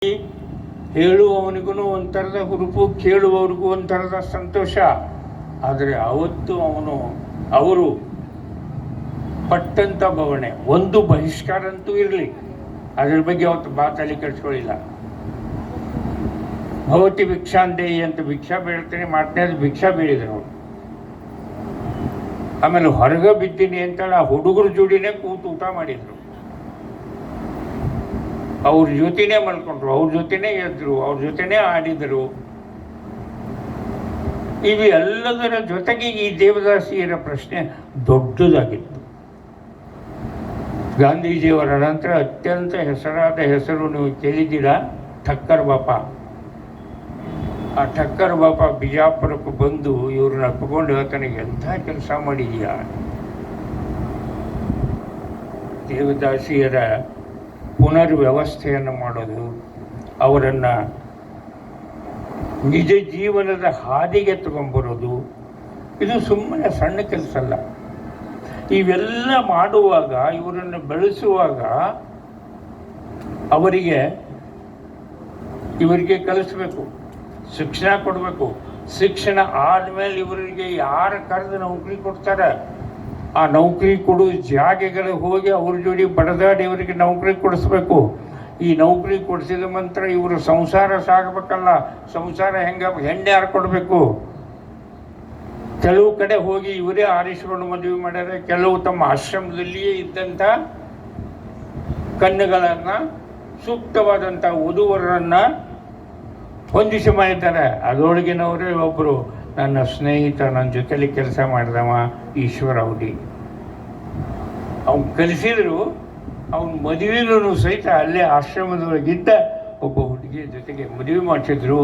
ಹೇಳುವವನಿಗೂ ಒಂಥರದ ಹುರುಪು, ಕೇಳುವವರಿಗೂ ಒಂಥರದ ಸಂತೋಷ. ಆದರೆ ಅವರು ಪಟ್ಟಂತ ಬವಣೆ ಒಂದು ಬಹಿಷ್ಕಾರ ಅಂತೂ ಇರಲಿ, ಅದ್ರ ಬಗ್ಗೆ ಅವತ್ತು ಮಾತಲ್ಲಿ ಕಳ್ಸ್ಕೊಳ್ಳಿಲ್ಲ. ಭವತಿ ಭಿಕ್ಷಾಂದೇಯಿ ಅಂತ ಭಿಕ್ಷಾ ಬೇಡ್ತೇನೆ ಮಾಡ್ತೇನೆ, ಅದು ಭಿಕ್ಷಾ ಬೇಡಿದ್ರು ಅವರು. ಆಮೇಲೆ ಹೊರಗೆ ಬಿದ್ದೀನಿ ಅಂತೇಳಿ ಆ ಹುಡುಗರ ಜೋಡಿನೇ ಕೂತು ಊಟ ಮಾಡಿದ್ರು, ಅವ್ರ ಜೊತೆನೇ ಮಲ್ಕೊಂಡ್ರು, ಅವ್ರ ಜೊತೆನೇ ಎದ್ರು, ಅವ್ರ ಜೊತೆನೇ ಆಡಿದರು. ಇವು ಎಲ್ಲದರ ಜೊತೆಗೆ ಈ ದೇವದಾಸಿಯರ ಪ್ರಶ್ನೆ ದೊಡ್ಡದಾಗಿತ್ತು. ಗಾಂಧೀಜಿಯವರ ನಂತರ ಅತ್ಯಂತ ಹೆಸರಾದ ಹೆಸರು ನೀವು ಕೇಳಿದ್ದೀರಾ, ಠಕ್ಕರ್ ಬಾಪ. ಆ ಠಕ್ಕರ್ ಬಾಪ ಬಿಜಾಪುರಕ್ಕೆ ಬಂದು ಇವ್ರನ್ನ ತಗೊಂಡು ತನಗೆ ಎಂಥ ಕೆಲಸ ಮಾಡಿದೀಯಾ, ದೇವದಾಸಿಯರ ಪುನರ್ವ್ಯವಸ್ಥೆಯನ್ನು ಮಾಡೋದು, ಅವರನ್ನು ನಿಜ ಜೀವನದ ಹಾದಿಗೆ ತಗೊಂಡ್ಬರೋದು, ಇದು ಸುಮ್ಮನೆ ಸಣ್ಣ ಕೆಲಸ ಅಲ್ಲ. ಇವೆಲ್ಲ ಮಾಡುವಾಗ, ಇವರನ್ನು ಬೆಳೆಸುವಾಗ ಇವರಿಗೆ ಕಲಿಸ್ಬೇಕು, ಶಿಕ್ಷಣ ಕೊಡಬೇಕು. ಶಿಕ್ಷಣ ಆದಮೇಲೆ ಇವರಿಗೆ ಯಾರು ಕರೆದು ನೌಕರಿ ಕೊಡ್ತಾರೆ, ಆ ನೌಕರಿ ಕೊಡೋ ಜಾಗೆಗಳಿಗೆ ಹೋಗಿ ಅವ್ರ ಜೋಡಿ ಬಡದಾಡಿ ಇವರಿಗೆ ನೌಕರಿ ಕೊಡಿಸ್ಬೇಕು. ಈ ನೌಕರಿ ಕೊಡಿಸಿದ ನಂತರ ಇವರು ಸಂಸಾರ ಸಾಗಬೇಕಲ್ಲ, ಸಂಸಾರ ಹೆಣ್ಣು ಯಾರು ಕೊಡಬೇಕು? ಕೆಲವು ಕಡೆ ಹೋಗಿ ಇವರೇ ಆರಿಸಿಕೊಂಡು ಮದುವೆ ಮಾಡ್ಯಾರೆ, ಕೆಲವು ತಮ್ಮ ಆಶ್ರಮದಲ್ಲಿಯೇ ಇದ್ದಂಥ ಕನ್ಯೆಗಳನ್ನು, ಸೂಕ್ತವಾದಂಥ ವಧುವರನ್ನು ಹೊಂದಿಸಿ ಮಾಡಿದ್ದಾರೆ. ಅದರೊಳಗಿನವರೇ ಒಬ್ಬರು ನನ್ನ ಸ್ನೇಹಿತ, ನನ್ನ ಜೊತೆಲಿ ಕೆಲಸ ಮಾಡಿದವ ಈಶ್ವರ ಅವಧಿ. ಅವ್ನು ಕಲಿಸಿದ್ರು, ಅವನ ಮದುವೆನೂ ಸಹಿತ ಅಲ್ಲೇ ಆಶ್ರಮದೊಳಗಿದ್ದ ಒಬ್ಬ ಹುಡುಗಿಯ ಜೊತೆಗೆ ಮದುವೆ ಮಾಡಿಸಿದ್ರು.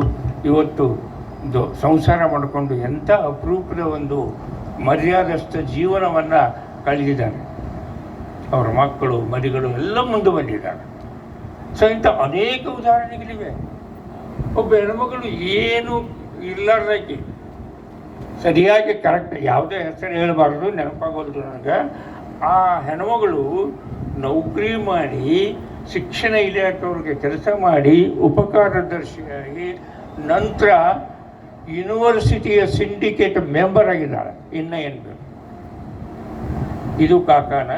ಇವತ್ತು ಸಂಸಾರ ಮಾಡಿಕೊಂಡು ಎಂಥ ಅಪರೂಪದ ಒಂದು ಮರ್ಯಾದಸ್ಥ ಜೀವನವನ್ನು ಕಳೆದಿದ್ದಾರೆ. ಅವರ ಮಕ್ಕಳು ಮರಿಗಳು ಎಲ್ಲ ಮುಂದೆ ಬಂದಿದ್ದಾರೆ. ಸೊ ಇಂಥ ಅನೇಕ ಉದಾಹರಣೆಗಳಿವೆ. ಒಬ್ಬ ಹೆಣ್ಮಗಳು ಏನು ಇರ್ಲಾರ್ದಾಕಿ, ಸರಿಯಾಗಿ ಕರೆಕ್ಟ್ ಯಾವುದೇ ಹೆಸರು ಹೇಳಬಾರ್ದು, ನೆನಪಾಗೋದು ನನಗೆ. ಆ ಹೆಣ್ಮಗಳು ನೌಕರಿ ಮಾಡಿ, ಶಿಕ್ಷಣ ಇಲಾಖೆಯವ್ರಿಗೆ ಕೆಲಸ ಮಾಡಿ, ಉಪಕಾರ್ಯದರ್ಶಿಯಾಗಿ, ನಂತರ ಯೂನಿವರ್ಸಿಟಿಯ ಸಿಂಡಿಕೇಟ್ ಮೆಂಬರ್ ಆಗಿದ್ದಾಳೆ. ಇನ್ನು ಏನು ಬೇಕು? ಇದು ಕಾಕಾನ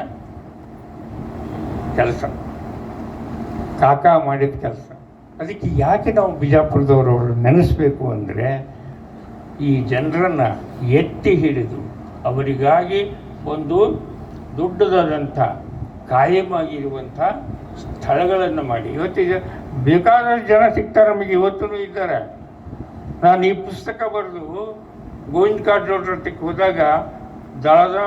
ಕೆಲಸ, ಕಾಕಾ ಮಾಡಿದ ಕೆಲಸ. ಅದಕ್ಕೆ ಯಾಕೆ ನಾವು ಬಿಜಾಪುರದವರು ನೆನೆಸ್ಬೇಕು ಅಂದರೆ, ಈ ಜನರನ್ನು ಎತ್ತಿ ಹಿಡಿದು ಅವರಿಗಾಗಿ ಒಂದು ದೊಡ್ಡದಾದಂಥ ಕಾಯಮಾಗಿರುವಂಥ ಸ್ಥಳಗಳನ್ನು ಮಾಡಿ, ಇವತ್ತಿಗೆ ಬೇಕಾದಷ್ಟು ಜನ ಸಿಗ್ತಾರೆ ನಮಗೆ, ಇವತ್ತೂ ಇದ್ದಾರೆ. ನಾನು ಈ ಪುಸ್ತಕ ಬರೆದು ಗೋವಿಂದ ಕಾರಜೋಳರ ಹತ್ರಕ್ಕೆ ಹೋದಾಗ ದಳದ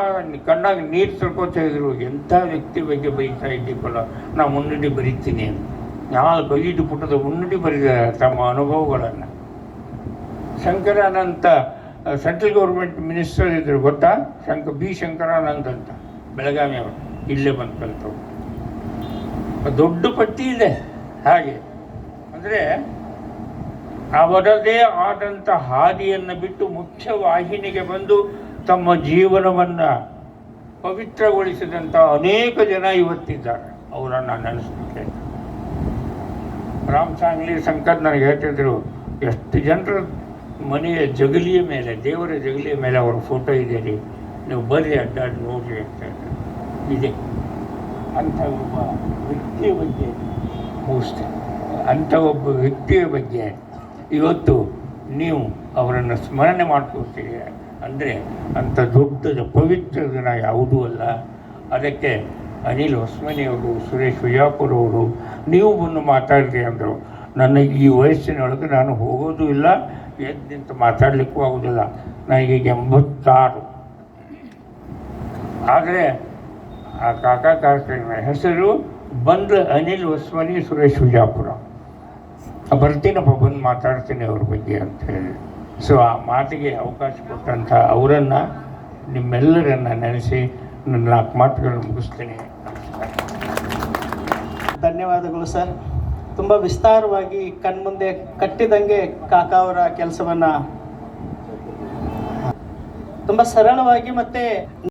ಕಣ್ಣಾಗ ನೀರು ತರ್ಕೋತಾ ಇದ್ರು. ಎಂಥ ವ್ಯಕ್ತಿ ಬಗ್ಗೆ ಬರೀತಾ ಇದ್ದೀವಲ್ಲ, ನಾನು ಮುನ್ನುಡಿ ಬರೀತೀನಿ ಅಂತ 4-5 ಪುಟದ ಮುನ್ನುಡಿ ಬರೆದಿದ್ದಾರೆ ತಮ್ಮ ಅನುಭವಗಳನ್ನು. ಶಂಕರಾನಂತ ಸೆಂಟ್ರಲ್ ಗೌರ್ಮೆಂಟ್ ಮಿನಿಸ್ಟರ್ ಇದ್ರು, ಗೊತ್ತಾ? ಬಿ ಶಂಕರಾನಂದ್ ಅಂತ, ಬೆಳಗಾವಿ ಅವರು, ಇಲ್ಲೇ ಬಂದು ಕಲಿತವ್ರು. ದೊಡ್ಡ ಪಟ್ಟಿ ಇದೆ. ಹಾಗೆ ಅಂದರೆ ಅವರದೇ ಆದಂಥ ಹಾದಿಯನ್ನು ಬಿಟ್ಟು ಮುಖ್ಯ ವಾಹಿನಿಗೆ ಬಂದು ತಮ್ಮ ಜೀವನವನ್ನು ಪವಿತ್ರಗೊಳಿಸಿದಂಥ ಅನೇಕ ಜನ ಇವತ್ತಿದ್ದಾರೆ. ಅವರನ್ನು ನೆನೆಸ್ಬಿಟ್ಟೆ. ರಾಮ್ ಸಾಂಗ್ಲಿ ಶಂಕರ್ ನನಗೆ ಹೇಳ್ತಿದ್ರು, ಎಷ್ಟು ಜನರ ಮನೆಯ ಜಗಲಿಯ ಮೇಲೆ, ದೇವರ ಜಗಲಿಯ ಮೇಲೆ ಅವರ ಫೋಟೋ ಇದೆ ರೀ, ನೀವು ಬರ್ರಿ ಅಡ್ಡಾಡಿ ನೋಡ್ರಿ ಅಂತ ಇದೆ. ಅಂಥ ಒಬ್ಬ ವ್ಯಕ್ತಿಯ ಬಗ್ಗೆ ಮುಗಿಸ್ತೇನೆ. ಅಂಥ ಒಬ್ಬ ವ್ಯಕ್ತಿಯ ಬಗ್ಗೆ ಇವತ್ತು ನೀವು ಅವರನ್ನು ಸ್ಮರಣೆ ಮಾಡ್ಕೊಳ್ತೀರಿ ಅಂದರೆ ಅಂಥ ದೊಡ್ಡದ ಪವಿತ್ರ ದಿನ ಯಾವುದೂ ಅಲ್ಲ. ಅದಕ್ಕೆ ಅನಿಲ್ ಹೊಸ್ಮನಿಯವರು, ಸುರೇಶ್ ವಿಜಾಪುರ ಅವರು, ನೀವು ಬಂದು ಮಾತಾಡ್ರಿ ಅಂದರು. ನನಗೆ ಈ ವಯಸ್ಸಿನೊಳಗೆ ನಾನು ಹೋಗೋದು ಇಲ್ಲ, ಎದ್ದು ನಿಂತು ಮಾತಾಡಲಿಕ್ಕೂ ಆಗೋದಿಲ್ಲ. ನನಗೀಗ 86. ಆದರೆ ಆ ಕಾಕಾ ಕಾರ್ಯಕ್ರಮ ಹೆಸರು ಬಂದು ಅನಿಲ್ ಹೊಸ್ಮನಿ, ಸುರೇಶ್ ವಿಜಾಪುರ. ಬರ್ತೀನಪ್ಪ, ಬಂದು ಮಾತಾಡ್ತೀನಿ ಅವ್ರ ಬಗ್ಗೆ ಅಂತ ಹೇಳಿ. ಸೊ ಆ ಮಾತಿಗೆ ಅವಕಾಶ ಕೊಟ್ಟಂಥ ಅವರನ್ನು, ನಿಮ್ಮೆಲ್ಲರನ್ನು ನೆನೆಸಿ ನನ್ನ 4 ಮಾತುಗಳನ್ನು ಮುಗಿಸ್ತೀನಿ. ಧನ್ಯವಾದಗಳು ಸರ್. ತುಂಬ ವಿಸ್ತಾರವಾಗಿ ಕಣ್ಮುಂದೆ ಕಟ್ಟಿದಂಗೆ ಕಾಕಾ ಅವರ ಕೆಲಸವನ್ನು ತುಂಬ ಸರಳವಾಗಿ ಮತ್ತು